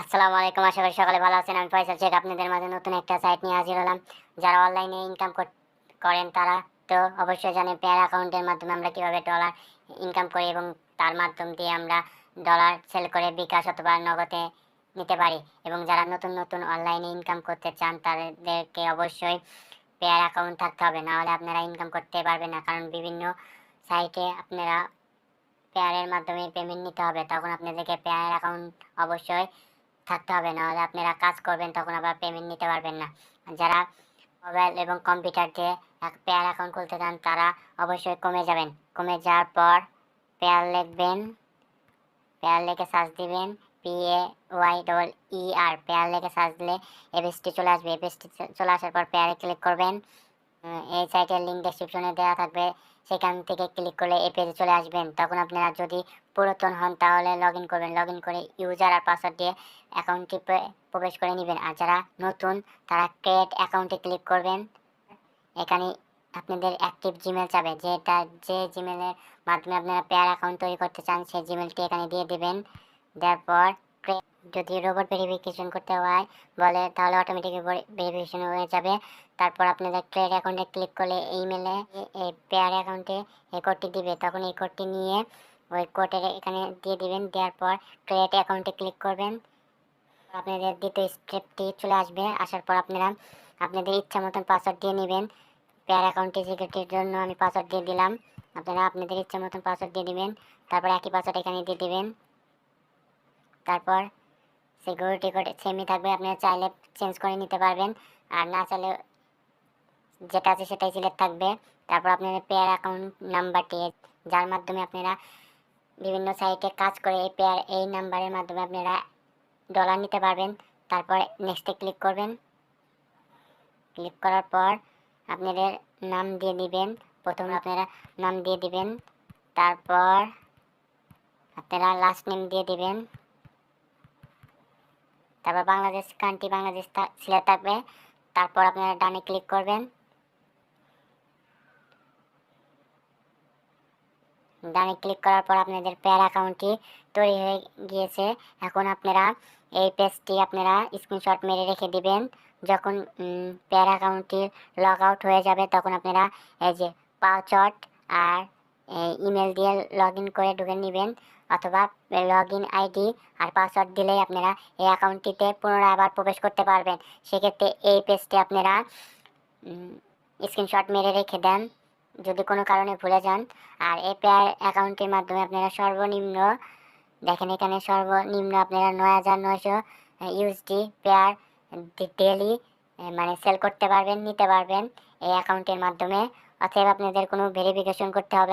আসসালামু আলাইকুম। আশা করি সকালে ভালো আছেন। আমি ফয়সাল শেখ আপনাদের মাঝে নতুন একটা সাইট নিয়ে হাজির হলাম। যারা অনলাইনে ইনকাম করেন তারা তো অবশ্যই জানেন পেয়ার অ্যাকাউন্টের মাধ্যমে আমরা কীভাবে ডলার ইনকাম করি এবং তার মাধ্যম দিয়ে আমরা ডলার সেল করে বিকাশ অথবা নগদে নিতে পারি। এবং যারা নতুন নতুন অনলাইনে ইনকাম করতে চান তাদেরকে অবশ্যই পেয়ার অ্যাকাউন্ট থাকতে হবে, নাহলে আপনারা ইনকাম করতে পারবেন না। কারণ বিভিন্ন সাইটে আপনারা পেয়ারের মাধ্যমে পেমেন্ট নিতে হবে, তখন আপনাদেরকে পেয়ার অ্যাকাউন্ট অবশ্যই থাকতে হবে, নাহলে আপনারা কাজ করবেন তখন আবার পেমেন্ট নিতে পারবেন না। যারা মোবাইল এবং কম্পিউটার দিয়ে এক পেয়ার অ্যাকাউন্ট খুলতে চান তারা অবশ্যই কমে যাবেন। কমে যাওয়ার পর পেয়ার লিখবেন, পেয়ার লিখে সার্চ দিবেন, PAYER পেয়ার লিখে সার্চ দিলে এই পেজটি চলে আসবে। এই পেজটি চলে আসার পর পেয়ারে ক্লিক করবেন। এই সাইটের লিঙ্ক ডেসক্রিপশনে দেওয়া থাকবে, সেখান থেকে ক্লিক করলে এই পেজে চলে আসবেন। তখন আপনারা যদি পুরাতন হন তাহলে লগ ইন করবেন, লগ ইন করে ইউজার আর পাসওয়ার্ড দিয়ে অ্যাকাউন্টটি প্রবেশ করে নেবেন। আর যারা নতুন তারা ক্রিয়েট অ্যাকাউন্টে ক্লিক করবেন। এখানে আপনাদের অ্যাক্টিভ জিমেল চাবে, যে জিমেলের মাধ্যমে আপনারা পেয়ার অ্যাকাউন্ট তৈরি করতে চান সেই জিমেলটি এখানে দিয়ে দেবেন। দেওয়ার পর যদি রোবট ভেরিফিকেশন করতে হয় বলে তাহলে অটোমেটিক ভেরিফিকেশন হয়ে যাবে। তারপর আপনাদের ক্রিয়েট অ্যাকাউন্টে ক্লিক করলে ইমেলে এই পেয়ার অ্যাকাউন্টে এই কোডটি দিবে, তখন এই কোডটি নিয়ে ওই কোডের এখানে দিয়ে দিবেন। দেওয়ার পর ক্রিয়েট অ্যাকাউন্টে ক্লিক করবেন। আপনাদের দ্বিতীয় স্টেপটি চলে আসবে। আসার পর আপনারা আপনাদের ইচ্ছা মতন পাসওয়ার্ড দিয়ে নেবেন। পেয়ার অ্যাকাউন্টে সিকিউরিটির জন্য আমি পাসওয়ার্ড দিয়ে দিলাম, আপনারা আপনাদের ইচ্ছা মতন পাসওয়ার্ড দিয়ে দিবেন। তারপর একই পাসওয়ার্ড এখানে দিয়ে দিবেন। তারপর সিকিউরিটি কোড সেমই থাকবে, আপনারা চাইলে চেঞ্জ করে নিতে পারবেন, আর না চাইলে যেটা আছে সেটাই সিলেক্ট থাকবে। তারপর আপনাদের পেয়ার অ্যাকাউন্ট নাম্বারটি, যার মাধ্যমে আপনারা বিভিন্ন সাইটে কাজ করে এই নাম্বারের মাধ্যমে আপনারা ডলার নিতে পারবেন। তারপর নেক্সটে ক্লিক করবেন। ক্লিক করার পর আপনাদের নাম দিয়ে দিবেন। প্রথমে আপনারা নাম দিয়ে দিবেন, তারপর আপনারা লাস্ট নেম দিয়ে দিবেন। তারপর বাংলাদেশ কান্ট্রি বাংলাদেশ সিলেক্ট থাকবে। তারপর আপনারা ডানে ক্লিক করবেন। ডানে ক্লিক করার পর আপনাদের পেয়ার অ্যাকাউন্টটি তৈরি হয়ে গিয়েছে। এখন আপনারা এই পেজটি আপনারা স্ক্রিনশট মেরে রেখে দিবেন। যখন পেয়ার অ্যাকাউন্টটি লগ আউট হয়ে যাবে তখন আপনারা এই যে পাসওয়ার্ড আর ইমেল দিয়ে লগ ইন করে ঢুকে নেবেন, অথবা লগ ইন আইডি আর পাসওয়ার্ড দিলেই আপনারা এই অ্যাকাউন্টটিতে পুনরায় আবার প্রবেশ করতে পারবেন। সেক্ষেত্রে এই পেজটি আপনারা স্ক্রিনশট মেরে রেখে দেন যদি কোনো কারণে ভুলে যান। আর এই পেয়ার অ্যাকাউন্টের মাধ্যমে আপনারা সর্বনিম্ন দেখেন এখানে সর্বনিম্ন আপনারা ৯৯০০ ইউএসডি পেয়ার ডেলি মানে সেল করতে পারবেন, নিতে পারবেন এই অ্যাকাউন্টের মাধ্যমে। অতএব আপনাদের কোনো ভেরিফিকেশন করতে হবে